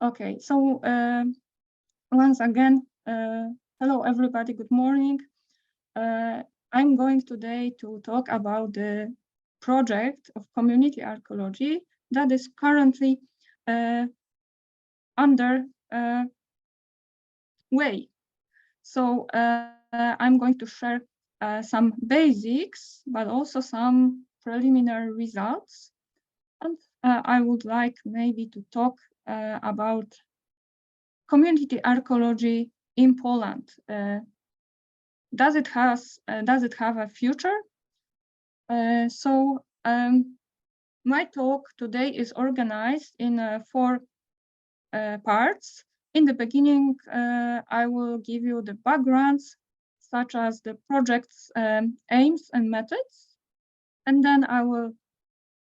Okay, so once again, hello everybody, good morning. I'm going today to talk about the project of community archaeology that is currently under way. So I'm going to share some basics, but also some preliminary results. And I would like maybe to talk about community archaeology in Poland. Does it have a future? My talk today is organized in 4 parts. In the beginning, I will give you the backgrounds, such as the project's aims and methods, and then I will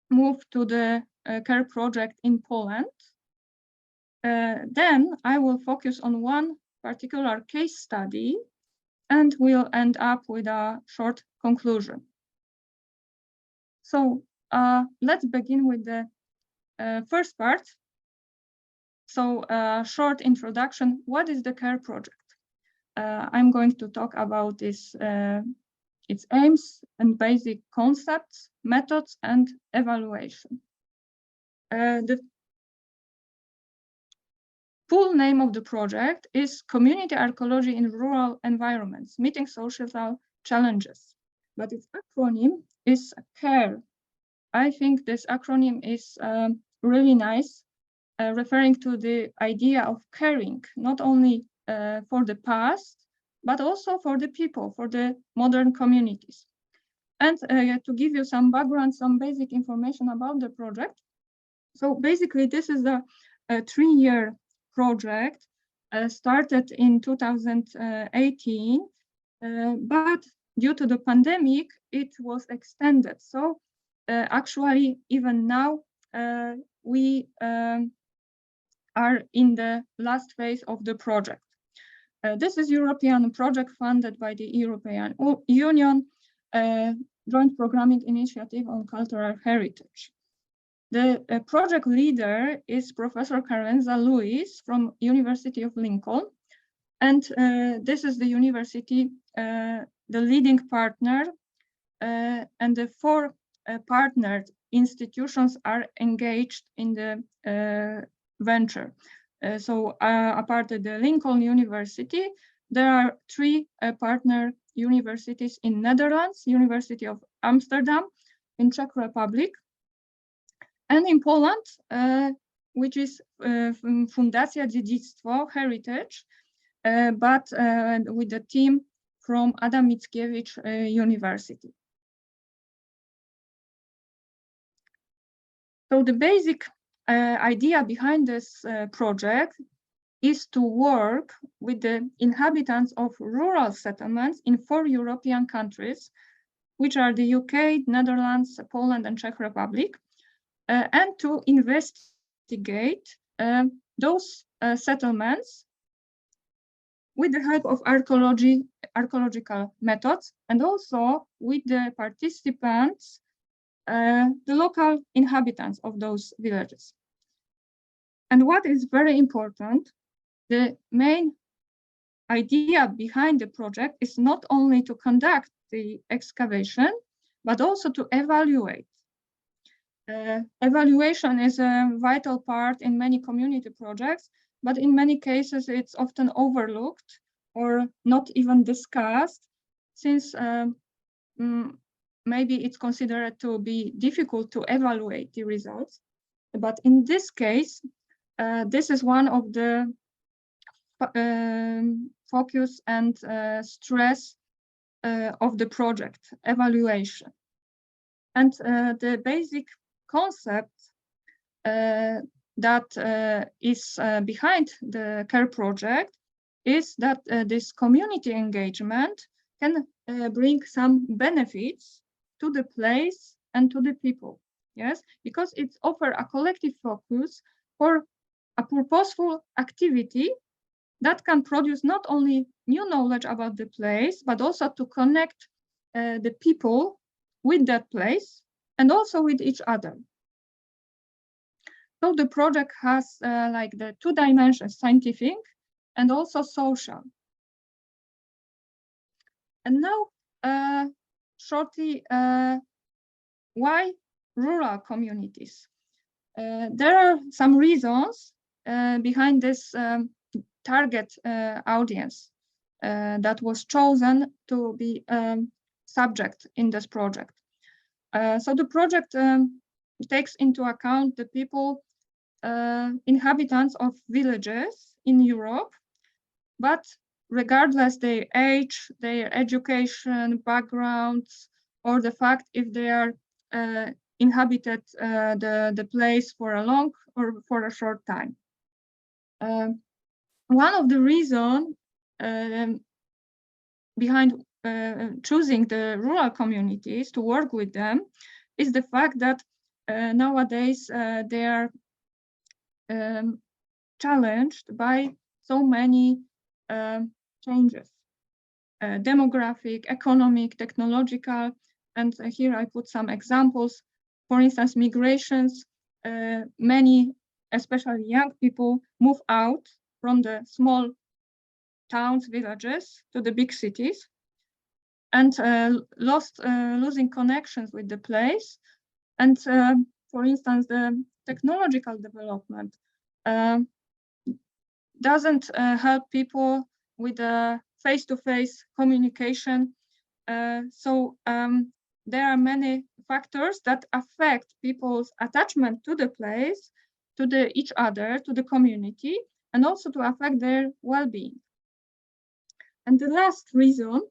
move to the CARE project in Poland. Then I will focus on one particular case study, and we'll end up with a short conclusion. So let's begin with the first part. So short introduction, what is the CARE project? I'm going to talk about its aims and basic concepts, methods, and evaluation. The full name of the project is Community Archaeology in Rural Environments, Meeting Social Challenges, but its acronym is CARE. I think this acronym is really nice, referring to the idea of caring, not only for the past, but also for the people, for the modern communities. And to give you some background, some basic information about the project. So basically, this is a 3-year project started in 2018, but due to the pandemic, it was extended. So actually, even now, we are in the last phase of the project. This is European project funded by the European Union Joint Programming Initiative on Cultural Heritage. The project leader is Professor Carenza Luis from University of Lincoln. And this is the university, the leading partner, and the 4 partnered institutions are engaged in the venture. Apart of the Lincoln University, there are 3 partner universities in Netherlands, University of Amsterdam, in Czech Republic, and in Poland, which is Fundacja Dziedzictwo Heritage, but with the team from Adam Mickiewicz University. So the basic idea behind this project is to work with the inhabitants of rural settlements in 4 European countries, which are the UK, Netherlands, Poland, and Czech Republic, and to investigate those settlements with the help of archaeological methods, and also with the participants, the local inhabitants of those villages. And what is very important, the main idea behind the project is not only to conduct the excavation, but also to evaluate. Evaluation is a vital part in many community projects, but in many cases it's often overlooked or not even discussed, since maybe it's considered to be difficult to evaluate the results. But in this case, this is one of the focus and stress of the project, evaluation. And the basic concept that is behind the CARE project is that this community engagement can bring some benefits to the place and to the people, yes, because it offers a collective focus for a purposeful activity that can produce not only new knowledge about the place, but also to connect the people with that place and also with each other. So the project has like the 2 dimensions, scientific and also social. And now, shortly, why rural communities? There are some reasons behind this target audience that was chosen to be subject in this project. So the project takes into account the people, inhabitants of villages in Europe, but regardless their age, their education, backgrounds, or the fact if they are inhabited the place for a long or for a short time. One of the reasons behind choosing the rural communities to work with them is the fact that nowadays they are challenged by so many changes, demographic, economic, technological, and here I put some examples. For instance, migrations, many, especially young people, move out from the small towns, villages to the big cities, and losing connections with the place. And for instance, the technological development doesn't help people with face-to-face communication. So there are many factors that affect people's attachment to the place, to each other, to the community, and also to affect their well-being. And the last reason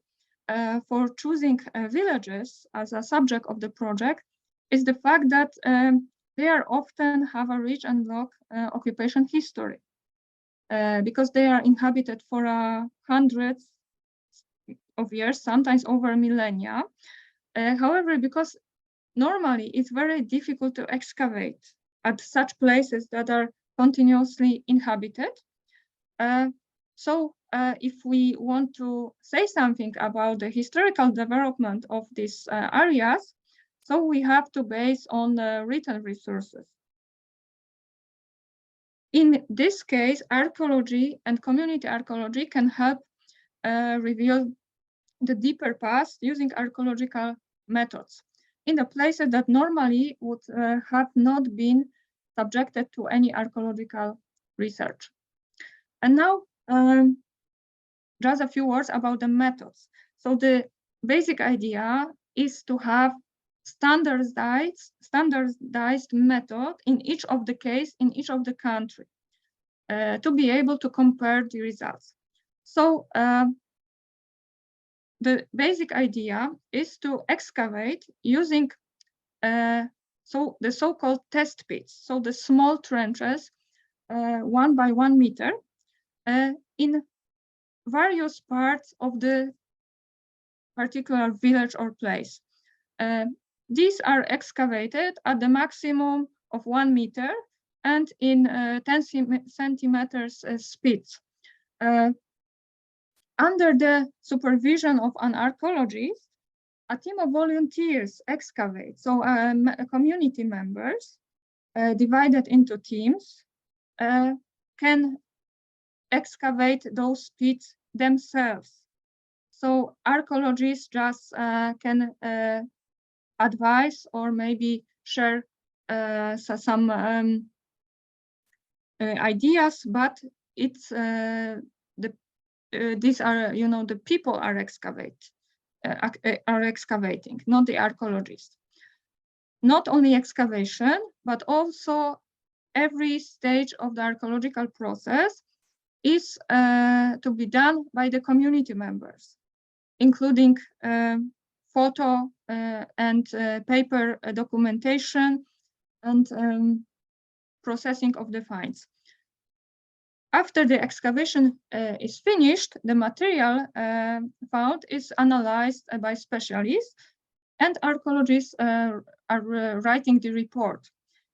for choosing villages as a subject of the project is the fact that they are often have a rich and long occupation history because they are inhabited for hundreds of years, sometimes over millennia. However, because normally it's very difficult to excavate at such places that are continuously inhabited. So if we want to say something about the historical development of these areas, so we have to base on written resources. In this case, archaeology and community archaeology can help reveal the deeper past using archaeological methods in the places that normally would have not been subjected to any archaeological research. And now, just a few words about the methods. So the basic idea is to have standardized method in each of the case, in each of the country, to be able to compare the results. So the basic idea is to excavate using so the so-called test pits, so the small trenches, 1 by 1 meter, in various parts of the particular village or place. These are excavated at the maximum of 1 meter and in 10 centimeters speeds. Under the supervision of an archaeologist, a team of volunteers excavate. So community members divided into teams can excavate those pits themselves. So archaeologists just can advise or maybe share some ideas, but it's these are, you know, the people are excavating, not the archaeologists. Not only excavation, but also every stage of the archaeological process is to be done by the community members, including photo and paper documentation and processing of the finds. After the excavation is finished, the material found is analyzed by specialists, and archaeologists are writing the report.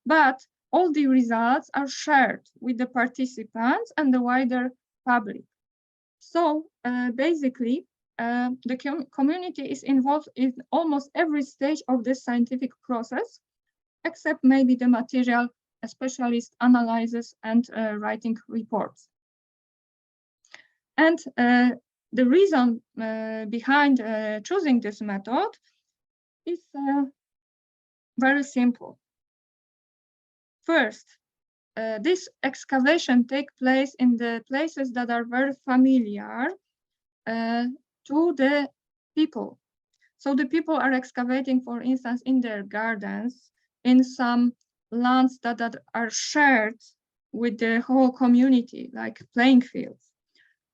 But all the results are shared with the participants and the wider public. So basically, the community is involved in almost every stage of this scientific process, except maybe the material specialist analysis and writing reports. And the reason behind choosing this method is very simple. First, this excavation takes place in the places that are very familiar to the people. So the people are excavating, for instance, in their gardens, in some lands that are shared with the whole community, like playing fields.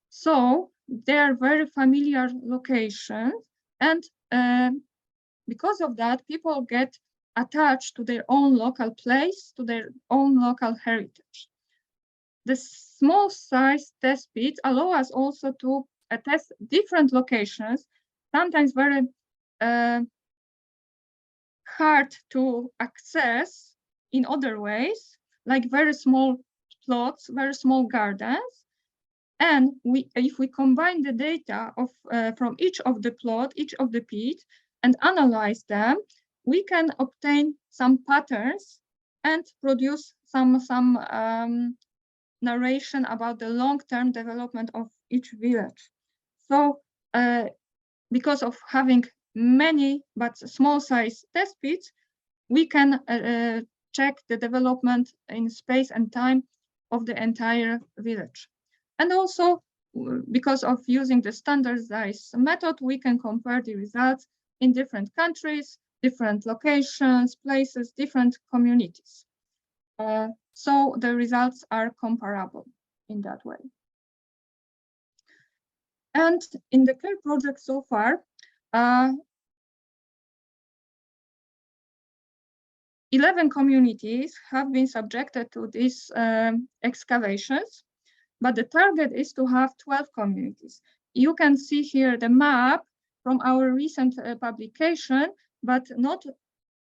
So they are very familiar locations, and because of that, people get attached to their own local place, to their own local heritage. The small size test pits allow us also to test different locations, sometimes very hard to access in other ways, like very small plots, very small gardens. And if we combine the data of from each of the plot, each of the pit, and analyze them, we can obtain some patterns and produce some narration about the long-term development of each village. So because of having many but small size test pits, we can check the development in space and time of the entire village. And also, because of using the standardized method, we can compare the results in different countries, different locations, places, different communities. So the results are comparable in that way. And in the CARE project so far, 11 communities have been subjected to these excavations, but the target is to have 12 communities. You can see here the map from our recent publication, but not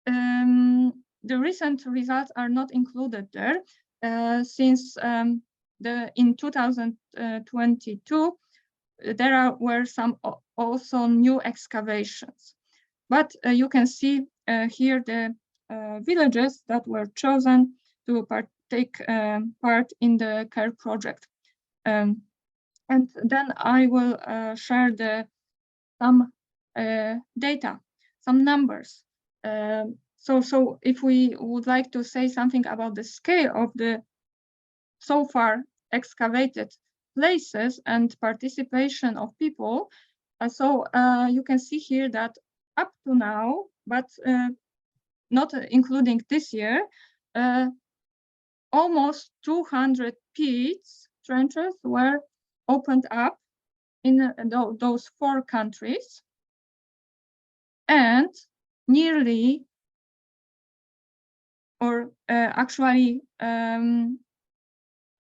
the recent results are not included there since in 2022 there were some also new excavations. But you can see here the villages that were chosen to take part in the CARE project. And then I will share some data, some numbers. So if we would like to say something about the scale of the so far excavated places and participation of people, so you can see here that up to now, but not including this year, almost 200 pits, trenches were opened up in those 4 countries, and nearly, or actually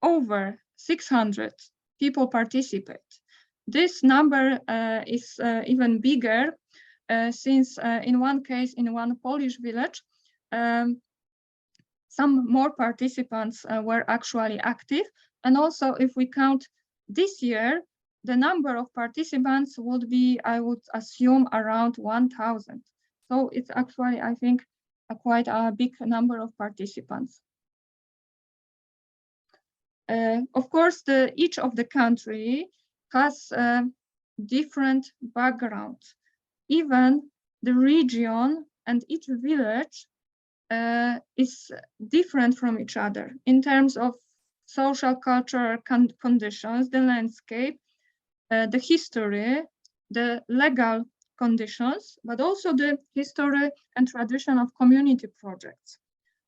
over 600 people participate. This number is even bigger since in one case, in one Polish village, some more participants were actually active. And also, if we count this year, the number of participants would be, I would assume, around 1,000. So it's actually, I think, quite a big number of participants. Of course, each of the country has different backgrounds. Even the region and each village is different from each other in terms of social, cultural conditions, the landscape, the history, the legal conditions, but also the history and tradition of community projects.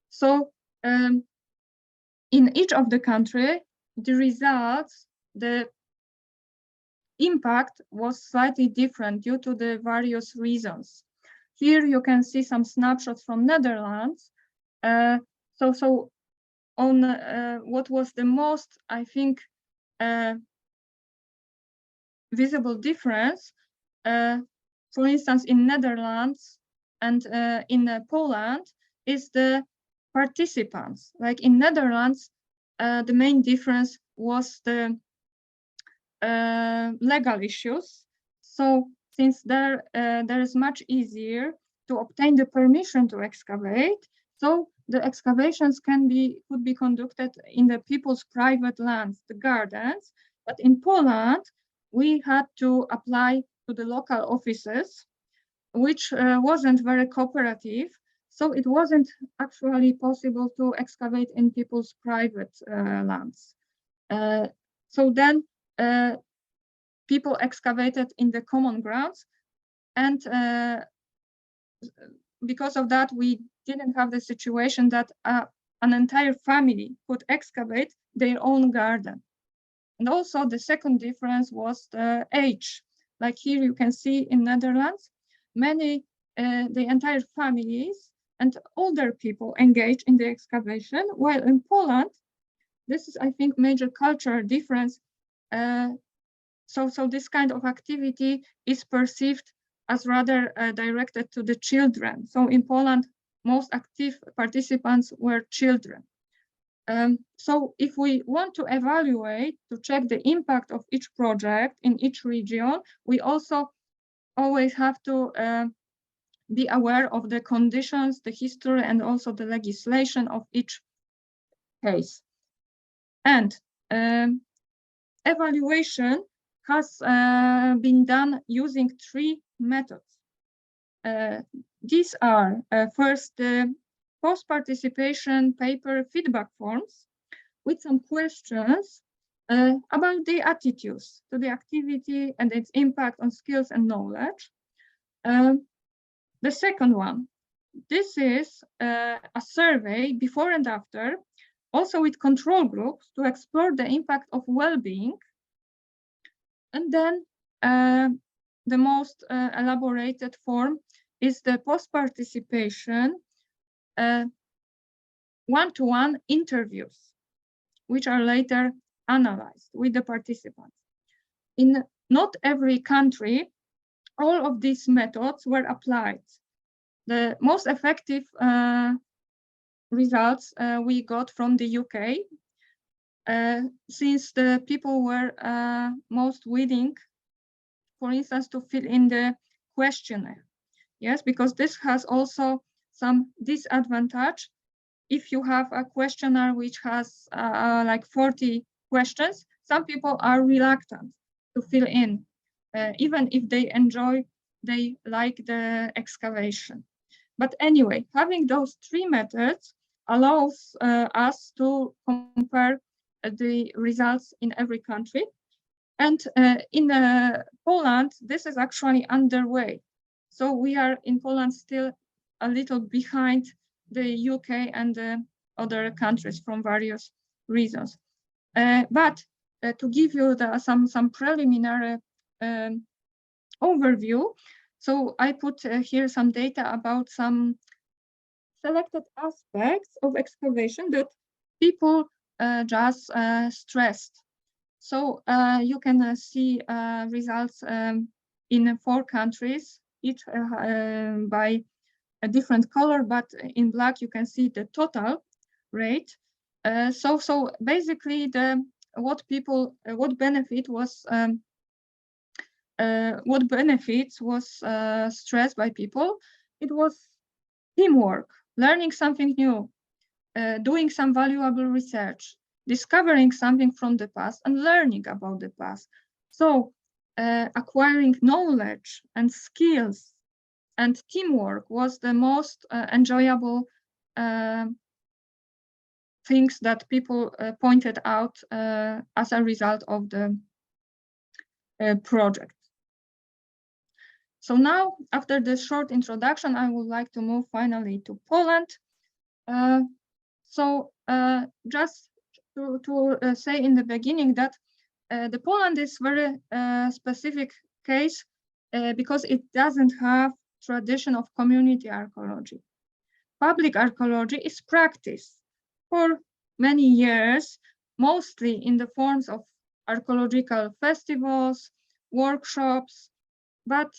So in each of the country, the results, the impact was slightly different due to the various reasons. Here you can see some snapshots from Netherlands. So on what was the most, I think, visible difference, for instance, in Netherlands and in Poland, is the participants. Like in Netherlands, the main difference was the legal issues. So since there is much easier to obtain the permission to excavate, so the excavations could be conducted in the people's private lands, the gardens. But in Poland, we had to apply to the local offices, which wasn't very cooperative. So it wasn't actually possible to excavate in people's private lands. So then people excavated in the common grounds, and because of that, we didn't have the situation that an entire family could excavate their own garden. And also the second difference was the age. Like here you can see in Netherlands, the entire families and older people engage in the excavation, while in Poland, this is, I think, major cultural difference. So this kind of activity is perceived as rather directed to the children. So in Poland, most active participants were children. So if we want to evaluate, to check the impact of each project in each region, we also always have to be aware of the conditions, the history, and also the legislation of each case. And evaluation has been done using 3 methods. These are first the post-participation paper feedback forms with some questions about the attitudes to the activity and its impact on skills and knowledge. The second one, this is a survey before and after, also with control groups to explore the impact of well-being. And then the most elaborated form is the post-participation one-to-one interviews, which are later analyzed with the participants. In not every country, all of these methods were applied. The most effective results we got from the UK, since the people were most willing, for instance, to fill in the questionnaire. Yes, because this has also some disadvantage. If you have a questionnaire which has like 40 questions, some people are reluctant to fill in, even if they like the excavation. But anyway, having those 3 methods allows us to compare the results in every country. And in Poland, this is actually underway. So we are in Poland still a little behind the UK and the other countries from various reasons. But to give you some preliminary overview, so I put here some data about some selected aspects of excavation that people just stressed. So you can see results in 4 countries, each by a different color, but in black you can see the total rate. So basically, what benefits was stressed by people. It was teamwork, learning something new, doing some valuable research, discovering something from the past and learning about the past. So acquiring knowledge and skills and teamwork was the most enjoyable things that people pointed out as a result of the project. So now, after this short introduction, I would like to move finally to Poland. Just to say in the beginning that the Poland is very specific case because it doesn't have tradition of community archaeology. Public archaeology is practiced for many years, mostly in the forms of archaeological festivals, workshops, but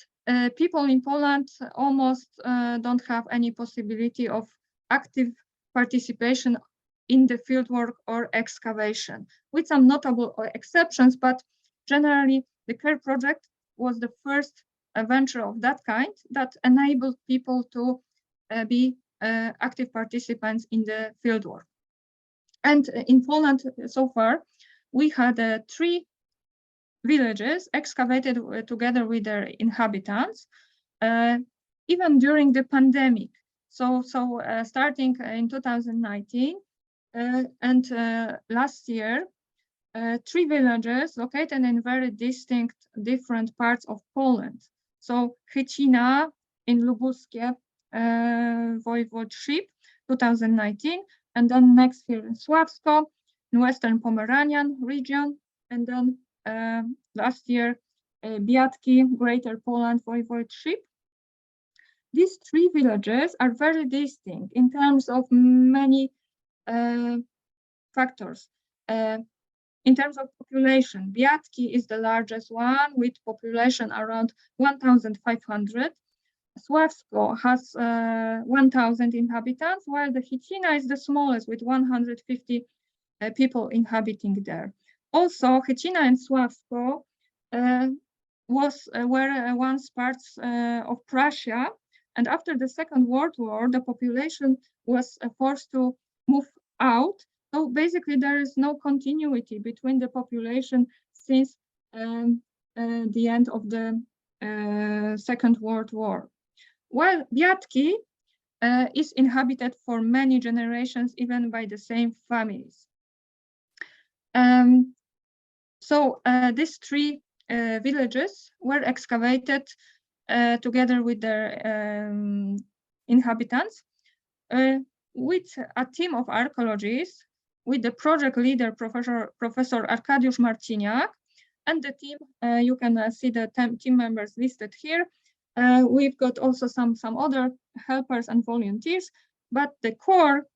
people in Poland almost don't have any possibility of active participation in the fieldwork or excavation, with some notable exceptions, but generally the CARE project was the first venture of that kind that enabled people to be active participants in the fieldwork. And in Poland, so far, we had 3 villages excavated together with their inhabitants, even during the pandemic. So starting in 2019 and last year, 3 villages located in very distinct, different parts of Poland. So Chycina in Lubuskie Voivodeship, 2019, and then next here in Sławsko, in Western Pomeranian region, and then last year, Biadki, Greater Poland Voivodeship. These 3 villages are very distinct in terms of many factors. In terms of population, Biadki is the largest one with population around 1,500. Sławsko has 1,000 inhabitants, while the Chycina is the smallest with 150 people inhabiting there. Also, Chycina and Sławsko were once parts of Prussia, and after the Second World War, the population was forced to move out. So basically, there is no continuity between the population since the end of the Second World War. While Biadki is inhabited for many generations, even by the same families. So these 3 villages were excavated together with their inhabitants, with a team of archaeologists, with the project leader, Professor Arkadiusz Marciniak, and the team. You can see the team members listed here. We've got also some other helpers and volunteers, but the core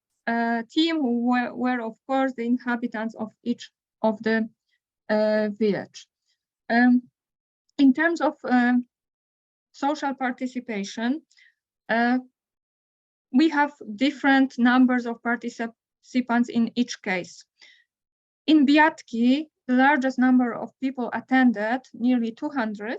team were of course the inhabitants of each of the village. In terms of social participation, we have different numbers of participants in each case. In Biadki, the largest number of people attended, nearly 200.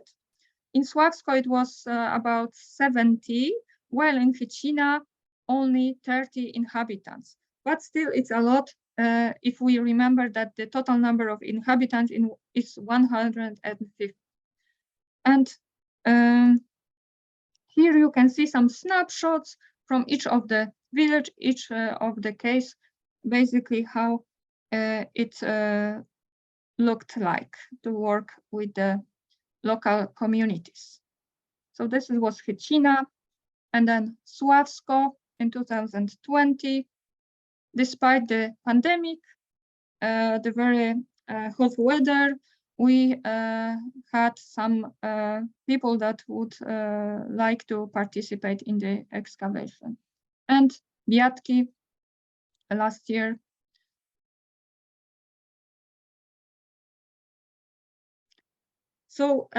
In Sławsko, it was about 70, while in Chycina, only 30 inhabitants. But still, it's a lot if we remember that the total number of inhabitants is 150. And here you can see some snapshots from each of the village, each of the case, basically how it looked like to work with the local communities. So this was Chycina, and then Sławsko in 2020. Despite the pandemic, the very hot weather, we had some people that would like to participate in the excavation. And Biadki last year. So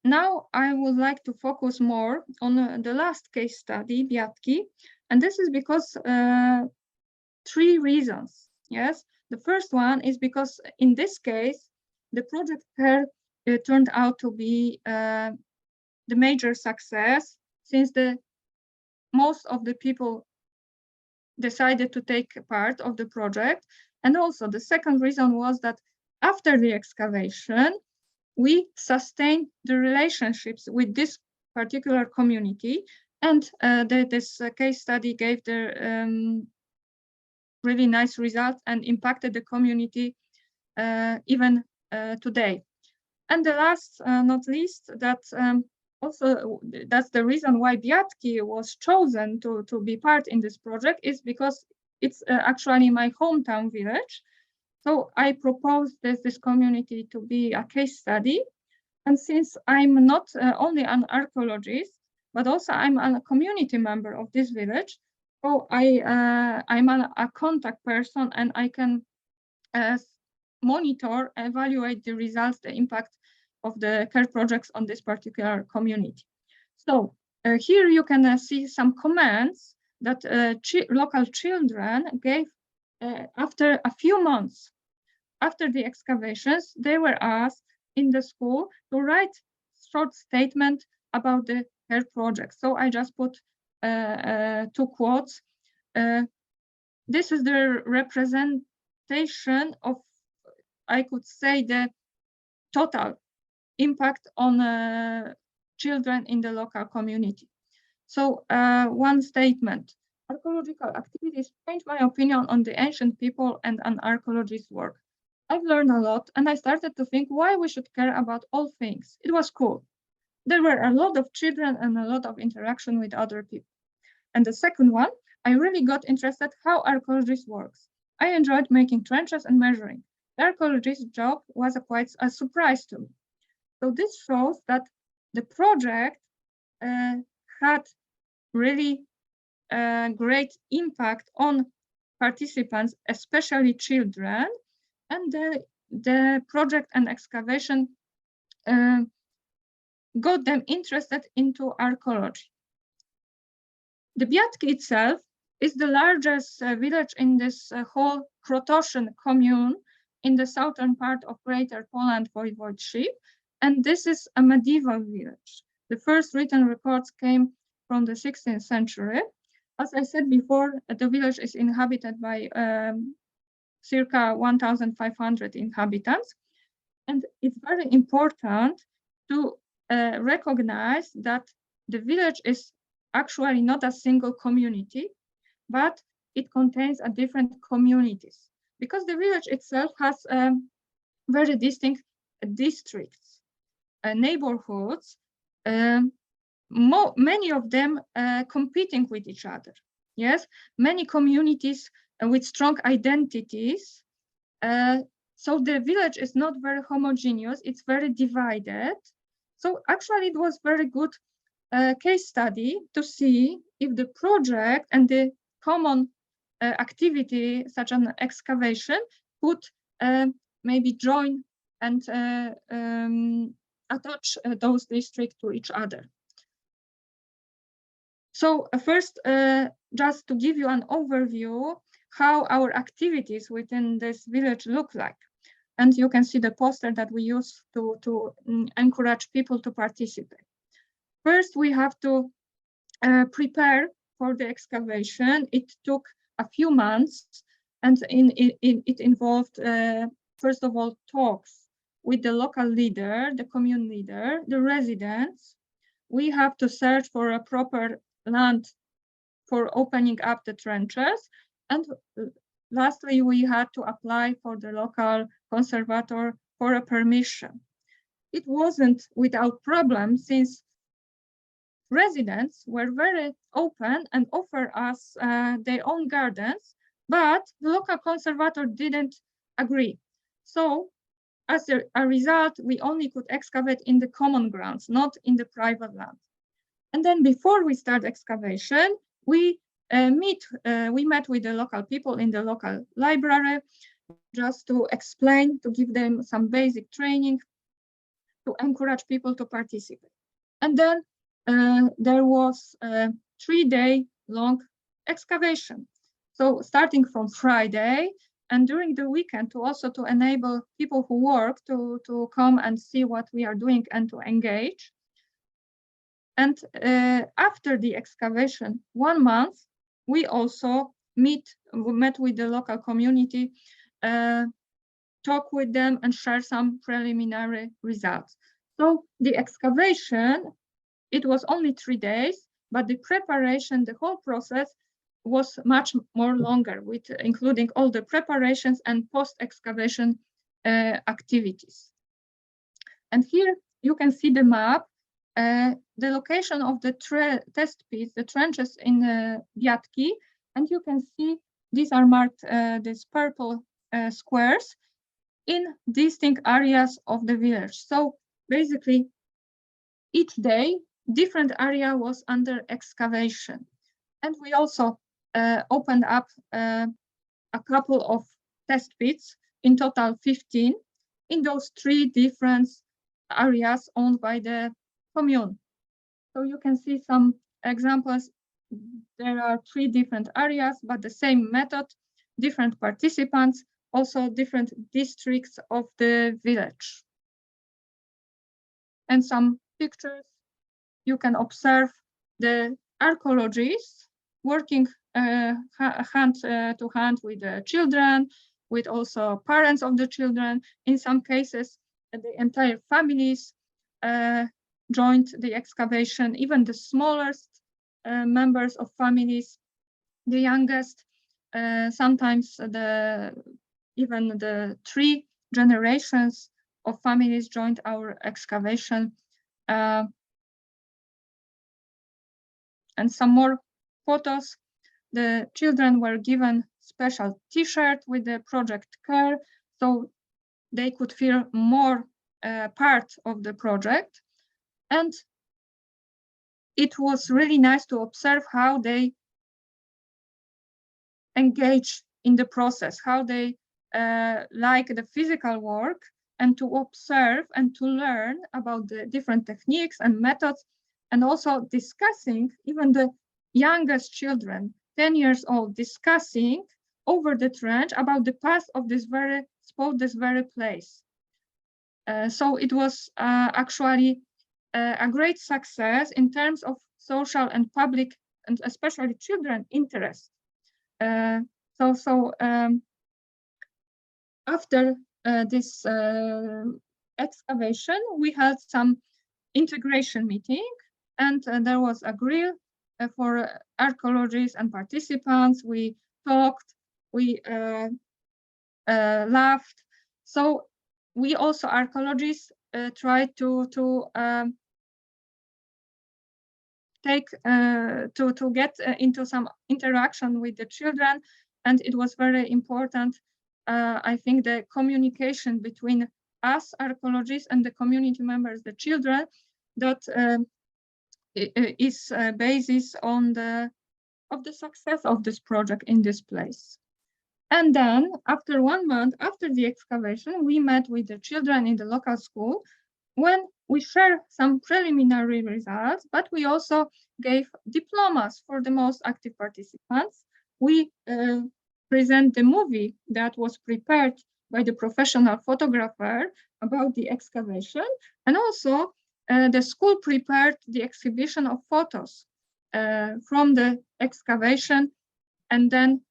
now I would like to focus more on the last case study, Biadki, and this is because 3 reasons. Yes, the first one is because in this case, the project here turned out to be the major success, since most of the people decided to take part of the project. And also the second reason was that after the excavation, we sustained the relationships with this particular community, and this case study gave the really nice results and impacted the community even today. And the last, not least, that's the reason why Biadki was chosen to be part in this project, is because it's actually my hometown village. So I proposed this community to be a case study. And since I'm not only an archaeologist, but also I'm a community member of this village, so I'm a contact person, and I can monitor, evaluate the results, the impact of the care projects on this particular community. So here you can see some comments that local children gave after a few months after the excavations. They were asked in the school to write short statement about the care project. So I just put 2 quotes this is the representation of, I could say, the total impact on children in the local community. So one statement: archaeological activities changed my opinion on the ancient people and an archaeologist's work. I've learned a lot, and I started to think why we should care about all things. It was cool. There were a lot of children and a lot of interaction with other people. And the second one, I really got interested how archaeology works. I enjoyed making trenches and measuring. The archaeologist's job was quite a surprise to me. So this shows that the project had really great impact on participants, especially children, and the project and excavation got them interested into archaeology. The Biadki itself is the largest village in this whole Krotoshin commune in the southern part of Greater Poland Voivodeship, and this is a medieval village. The first written records came from the 16th century. As I said before, the village is inhabited by circa 1,500 inhabitants, and it's very important to recognize that the village is actually not a single community, but it contains a different communities, because the village itself has very distinct districts, neighborhoods, many of them competing with each other. Yes, many communities with strong identities. So the village is not very homogeneous, it's very divided. So actually it was very good case study to see if the project and the common activity, such an excavation, could maybe join and attach those districts to each other. So first, just to give you an overview how our activities within this village look like. And you can see the poster that we use to encourage people to participate. First, we have to prepare for the excavation. It took a few months, and it involved, first of all, talks with the local leader, the commune leader, the residents. We have to search for a proper land for opening up the trenches. And lastly, we had to apply for the local conservator for a permission. It wasn't without problem, since residents were very open and offered us their own gardens, but the local conservator didn't agree. So as a result, we only could excavate in the common grounds, not in the private land. And then before we start excavation, we met with the local people in the local library, just to explain, to give them some basic training, to encourage people to participate. And then there was a 3-day long excavation. So starting from Friday, and during the weekend, to enable people who work to come and see what we are doing and to engage. And after the excavation, 1 month, we also met with the local community, talk with them and share some preliminary results. So the excavation, it was only 3 days, but the preparation, the whole process was much more longer, with including all the preparations and post-excavation activities. And here you can see the map, the location of the test pits, the trenches in Biadki, and you can see these are marked, these purple squares, in distinct areas of the village. So basically, each day, different area was under excavation. And we also opened up a couple of test pits, in total 15, in those 3 different areas owned by the commune. So you can see some examples. There are 3 different areas, but the same method, different participants, also different districts of the village. And some pictures, you can observe the archaeologists working hand to hand with the children, with also parents of the children. In some cases, the entire families joined the excavation, even the smallest members of families, the youngest, sometimes even the 3 generations of families joined our excavation. And some more photos. The children were given special T-shirt with the project care, so they could feel more part of the project. And it was really nice to observe how they engage in the process, how they like the physical work, and to observe and to learn about the different techniques and methods, and also discussing, even the youngest children, 10 years old, discussing over the trench about the past of this very spot, this very place. So it was actually a great success in terms of social and public, and especially children interest. After this excavation, we had some integration meeting, and there was a grill for archaeologists and participants. We talked, we laughed. So we also, archaeologists, tried to get into some interaction with the children, and it was very important. I think the communication between us archaeologists and the community members, the children, that is basis of the success of this project in this place. And then after 1 month after the excavation, we met with the children in the local school, when we share some preliminary results, but we also gave diplomas for the most active participants. We present the movie that was prepared by the professional photographer about the excavation, and also the school prepared the exhibition of photos from the excavation, and then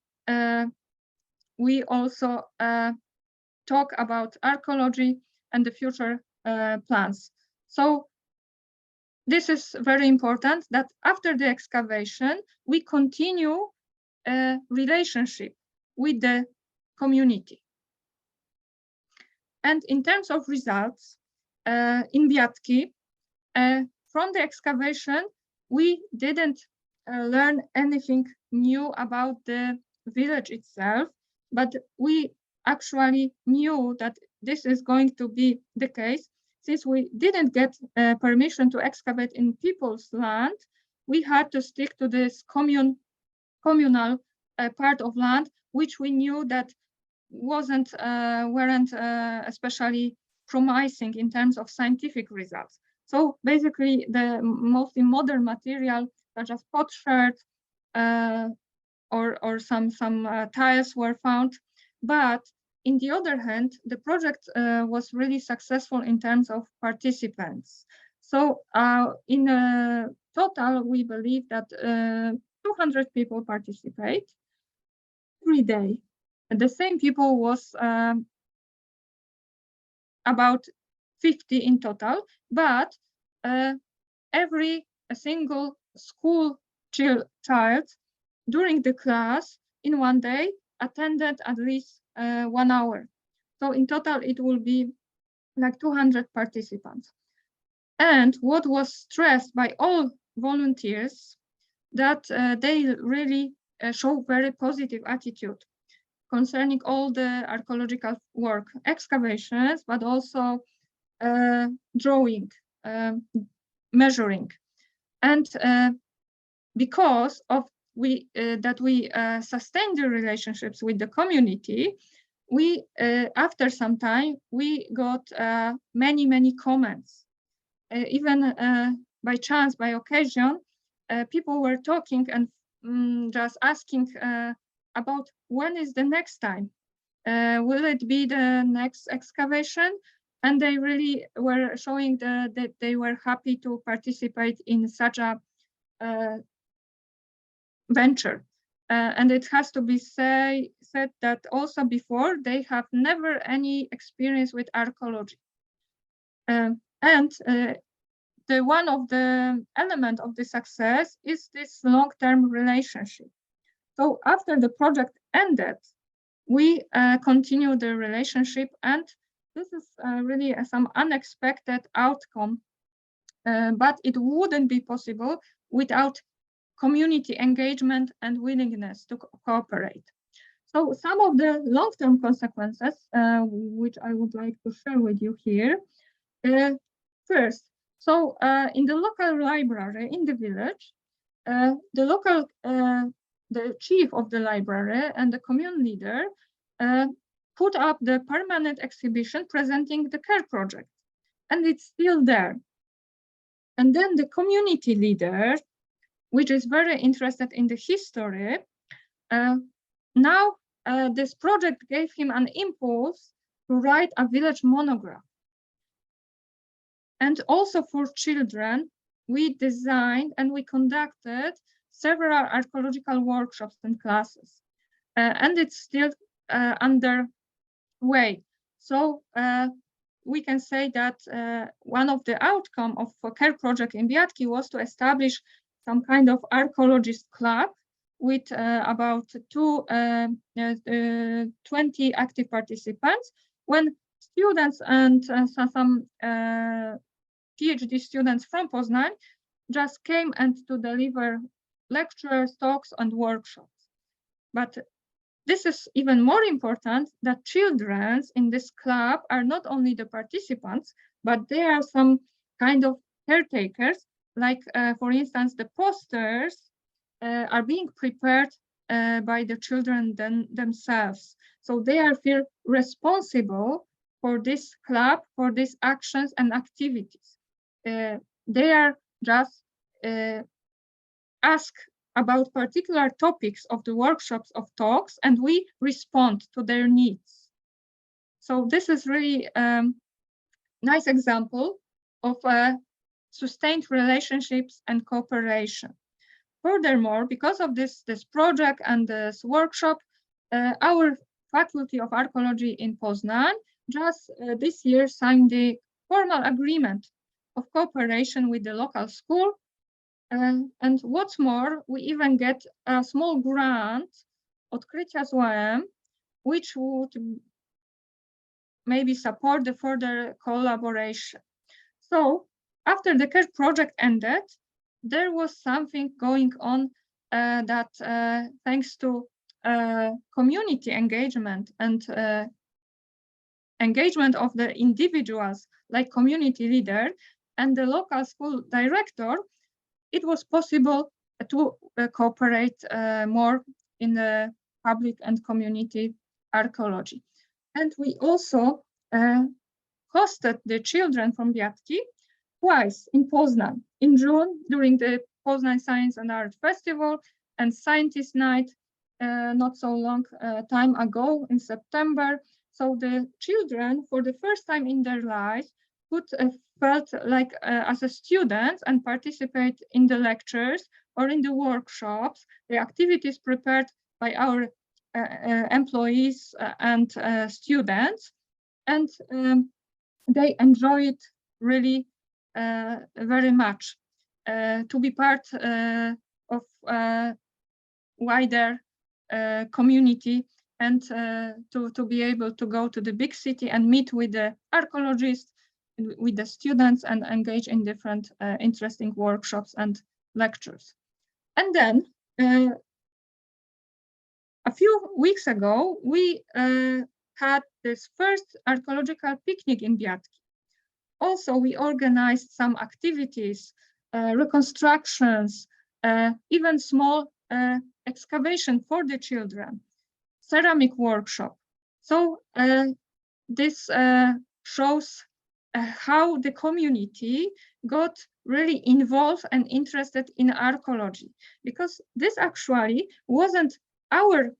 we also talk about archaeology and the future plans. So this is very important, that after the excavation, we continue a relationship with the community. And in terms of results, in Biadki, from the excavation, we didn't learn anything new about the village itself, but we actually knew that this is going to be the case. Since we didn't get permission to excavate in people's land, we had to stick to this communal part of land, which we knew that weren't especially promising in terms of scientific results. So basically, the mostly modern material, such as potsherd or some tiles, were found. But in the other hand, the project was really successful in terms of participants. So in total, we believe that 200 people participate every day. The same people was about 50 in total, but every single school child during the class in 1 day attended at least 1 hour. So in total, it will be like 200 participants. And what was stressed by all volunteers, that they really show very positive attitude concerning all the archaeological work, excavations, but also drawing, measuring. And because of that we sustain the relationships with the community, we after some time we got many comments. Even by chance, by occasion, people were talking and just asking about when is the next time, will it be the next excavation? And they really were showing that they were happy to participate in such a venture. and it has to be said that also before they have never any experience with archaeology. And the one of the element of the success is this long-term relationship. So after the project ended, we continue the relationship, and this is really some unexpected outcome, but it wouldn't be possible without community engagement and willingness to cooperate. So some of the long-term consequences, which I would like to share with you here. First, so in the local library in the village, the chief of the library and the commune leader put up the permanent exhibition presenting the care project, and it's still there. And then the community leader, which is very interested in the history, now this project gave him an impulse to write a village monograph. And also for children, we designed and we conducted several archaeological workshops and classes, and it's still underway. So we can say that one of the outcome of a care project in Biadki was to establish some kind of archaeologist club with about 20 active participants, when students and some PhD students from Poznań just came and to deliver lectures, talks, and workshops. But this is even more important, that children in this club are not only the participants, but they are some kind of caretakers. Like, for instance, the posters are being prepared by the children themselves. So they feel responsible for this club, for these actions and activities. They are just asked about particular topics of the workshops, of talks, and we respond to their needs. So this is really a nice example of sustained relationships and cooperation. Furthermore, because of this project and this workshop, our Faculty of Archaeology in Poznań just this year signed the formal agreement of cooperation with the local school. And what's more, we even get a small grant, Odkrycia z UAM, which would maybe support the further collaboration. So after the care project ended, there was something going on that thanks to community engagement and engagement of the individuals like community leader and the local school director, it was possible to cooperate more in the public and community archaeology. And we also hosted the children from Biadki twice in Poznań, in June during the Poznań Science and Art Festival, and Scientist Night not so long time ago in September. So the children, for the first time in their lives, felt like as a student and participate in the lectures or in the workshops, the activities prepared by our employees and students, and they enjoy it really very much to be part of wider community, and to be able to go to the big city and meet with the archaeologists, with the students, and engage in different interesting workshops and lectures. And then a few weeks ago, we had this first archaeological picnic in Biadki. Also, we organized some activities, reconstructions, even small excavation for the children, ceramic workshop. So this shows how the community got really involved and interested in archaeology, because this actually wasn't our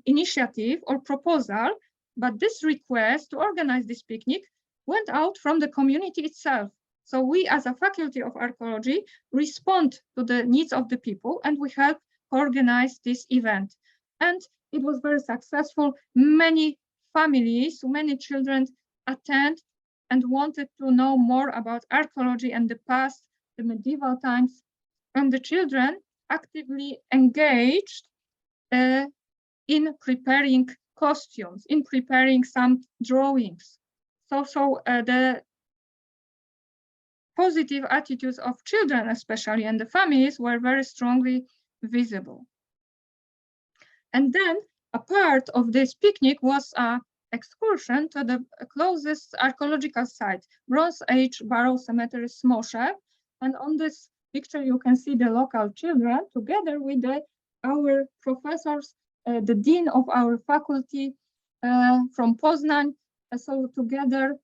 initiative or proposal, but this request to organize this picnic went out from the community itself. So we, as a Faculty of Archaeology, respond to the needs of the people, and we help organize this event. And it was very successful. Many families, many children attend and wanted to know more about archaeology and the past, the medieval times, and the children actively engaged in preparing costumes, in preparing some drawings. So the positive attitudes of children, especially, and the families were very strongly visible. And then a part of this picnic was an excursion to the closest archaeological site, Bronze Age Barrow Cemetery, Smoszew. And on this picture, you can see the local children together with our professors, the dean of our faculty from Poznań. So together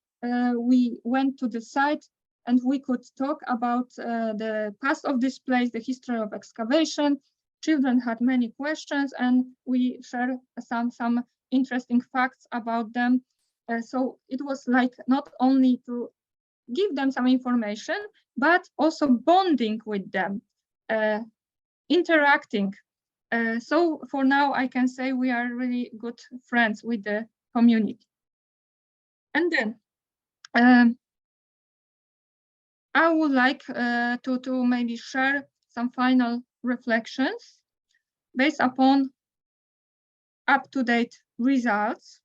we went to the site and we could talk about the past of this place, the history of excavation. Children had many questions and we shared some interesting facts about them. So it was like not only to give them some information, but also bonding with them, interacting. So for now, I can say we are really good friends with the community. And then I would like to maybe share some final reflections based upon up-to-date results.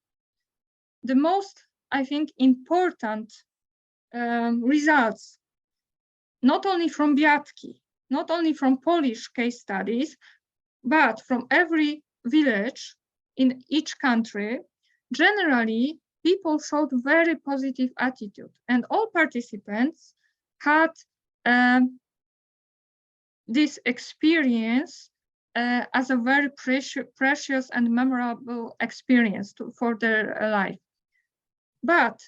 The most, I think, important results, not only from Biadki, not only from Polish case studies, but from every village in each country, generally, people showed very positive attitude, and all participants had this experience as a very precious and memorable experience for their life. But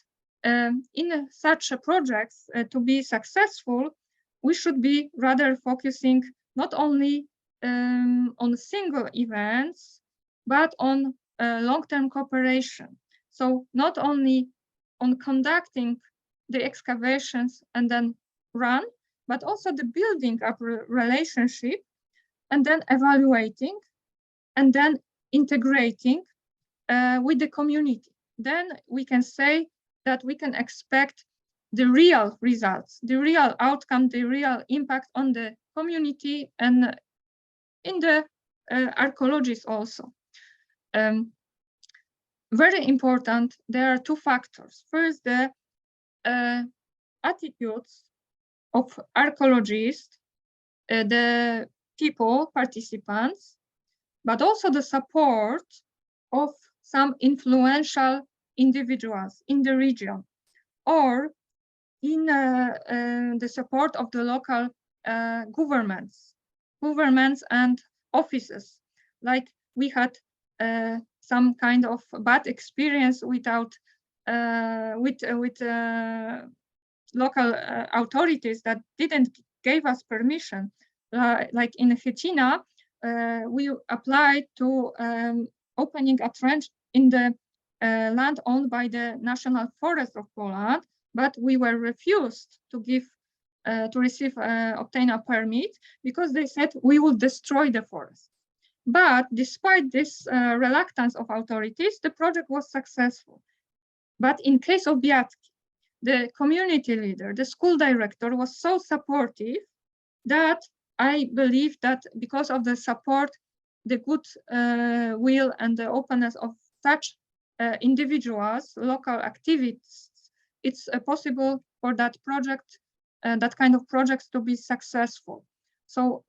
in such projects, to be successful, we should be rather focusing not only on single events, but on long-term cooperation. So not only on conducting the excavations and then run, but also the building up relationship and then evaluating and then integrating with the community. Then we can say that we can expect the real results, the real outcome, the real impact on the community and in the archaeologists also. Very important, there are two factors. First, the attitudes of archaeologists, the people, participants, but also the support of some influential individuals in the region, or in the support of the local governments and offices. Like we had some kind of bad experience with local authorities that didn't give us permission. Like in Chycina, we applied to opening a trench in the land owned by the National Forest of Poland, but we were refused to obtain a permit because they said we will destroy the forest. But despite this reluctance of authorities, the project was successful. But in case of Biadki, the community leader, the school director was so supportive that I believe that because of the support, the good will and the openness of such individuals, local activists, it's possible for that project, that kind of projects to be successful. So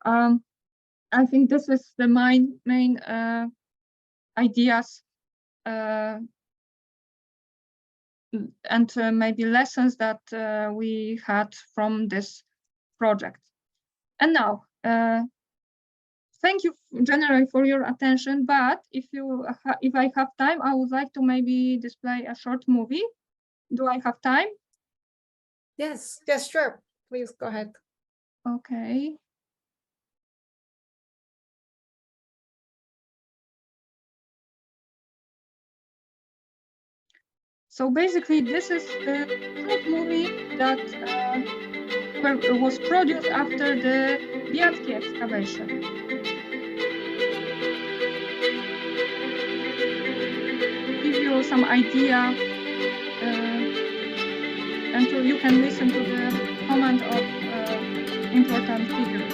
I think this is the main ideas and maybe lessons that we had from this project. And now, thank you generally for your attention, but if I have time, I would like to maybe display a short movie. Do I have time? Yes, sure. Please go ahead. Okay. So basically, this is the short movie that was produced after the Biadki excavation. some idea, and you can listen to the comment of important figures.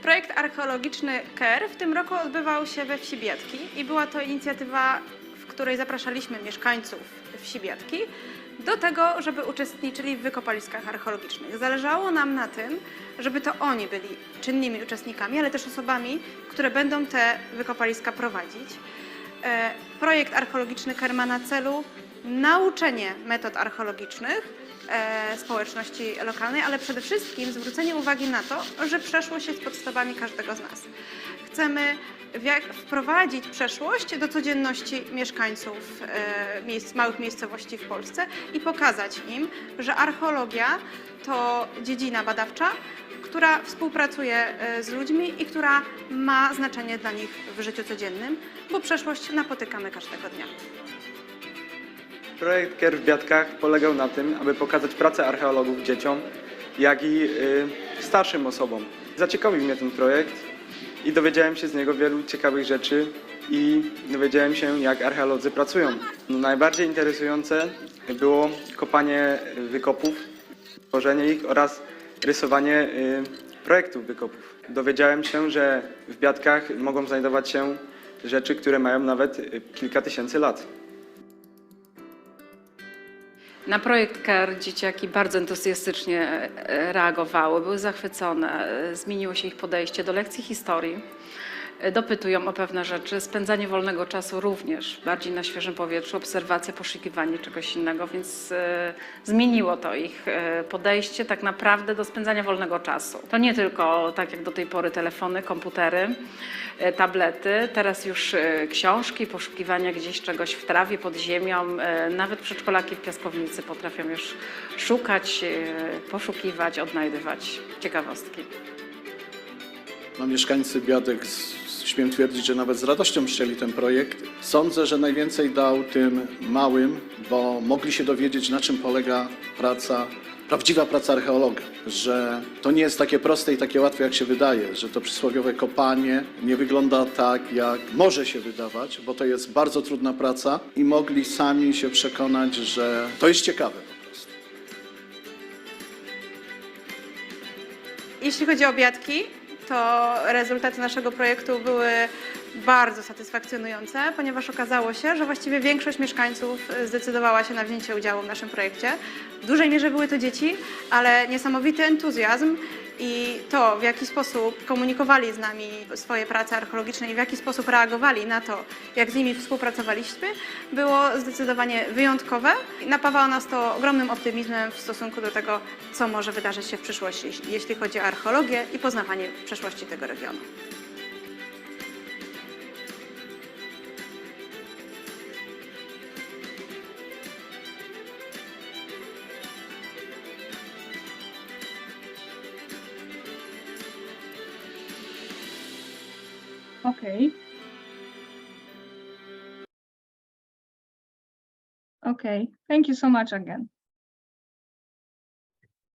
Projekt archeologiczny KER w tym roku odbywał się we wsi Biadki i była to inicjatywa, w której zapraszaliśmy mieszkańców wsi Biadki do tego, żeby uczestniczyli w wykopaliskach archeologicznych. Zależało nam na tym, żeby to oni byli czynnymi uczestnikami, ale też osobami, które będą te wykopaliska prowadzić. Projekt archeologiczny KER ma na celu nauczenie metod archeologicznych społeczności lokalnej, ale przede wszystkim zwrócenie uwagi na to, że przeszłość jest podstawami każdego z nas. Chcemy wprowadzić przeszłość do codzienności mieszkańców małych miejscowości w Polsce i pokazać im, że archeologia to dziedzina badawcza, która współpracuje z ludźmi i która ma znaczenie dla nich w życiu codziennym, bo przeszłość napotykamy każdego dnia. Projekt KER w Biadkach polegał na tym, aby pokazać pracę archeologów dzieciom, jak i starszym osobom. Zaciekawił mnie ten projekt i dowiedziałem się z niego wielu ciekawych rzeczy i dowiedziałem się, jak archeolodzy pracują. Najbardziej interesujące było kopanie wykopów, tworzenie ich oraz rysowanie projektów wykopów. Dowiedziałem się, że w Biadkach mogą znajdować się rzeczy, które mają nawet kilka tysięcy lat. Na projekt KER dzieciaki bardzo entuzjastycznie reagowały, były zachwycone, zmieniło się ich podejście do lekcji historii, dopytują o pewne rzeczy, spędzanie wolnego czasu również, bardziej na świeżym powietrzu, obserwacja, poszukiwanie czegoś innego, więc zmieniło to ich podejście tak naprawdę do spędzania wolnego czasu. To nie tylko tak jak do tej pory telefony, komputery, tablety, teraz już książki, poszukiwania gdzieś czegoś w trawie, pod ziemią, nawet przedszkolaki w piaskownicy potrafią już szukać, poszukiwać, odnajdywać ciekawostki. No, mieszkańcy Biadek, śmiem twierdzić, że nawet z radością przyjęli ten projekt. Sądzę, że najwięcej dał tym małym, bo mogli się dowiedzieć, na czym polega prawdziwa praca archeologa. Że to nie jest takie proste i takie łatwe, jak się wydaje, że to przysłowiowe kopanie nie wygląda tak, jak może się wydawać, bo to jest bardzo trudna praca i mogli sami się przekonać, że to jest ciekawe. Jeśli chodzi o Biadki, to rezultaty naszego projektu były bardzo satysfakcjonujące, ponieważ okazało się, że właściwie większość mieszkańców zdecydowała się na wzięcie udziału w naszym projekcie. W dużej mierze były to dzieci, ale niesamowity entuzjazm i to, w jaki sposób komunikowali z nami swoje prace archeologiczne i w jaki sposób reagowali na to, jak z nimi współpracowaliśmy, było zdecydowanie wyjątkowe. Napawało nas to ogromnym optymizmem w stosunku do tego, co może wydarzyć się w przyszłości, jeśli chodzi o archeologię i poznawanie przeszłości tego regionu. Okay. Okay, thank you so much again.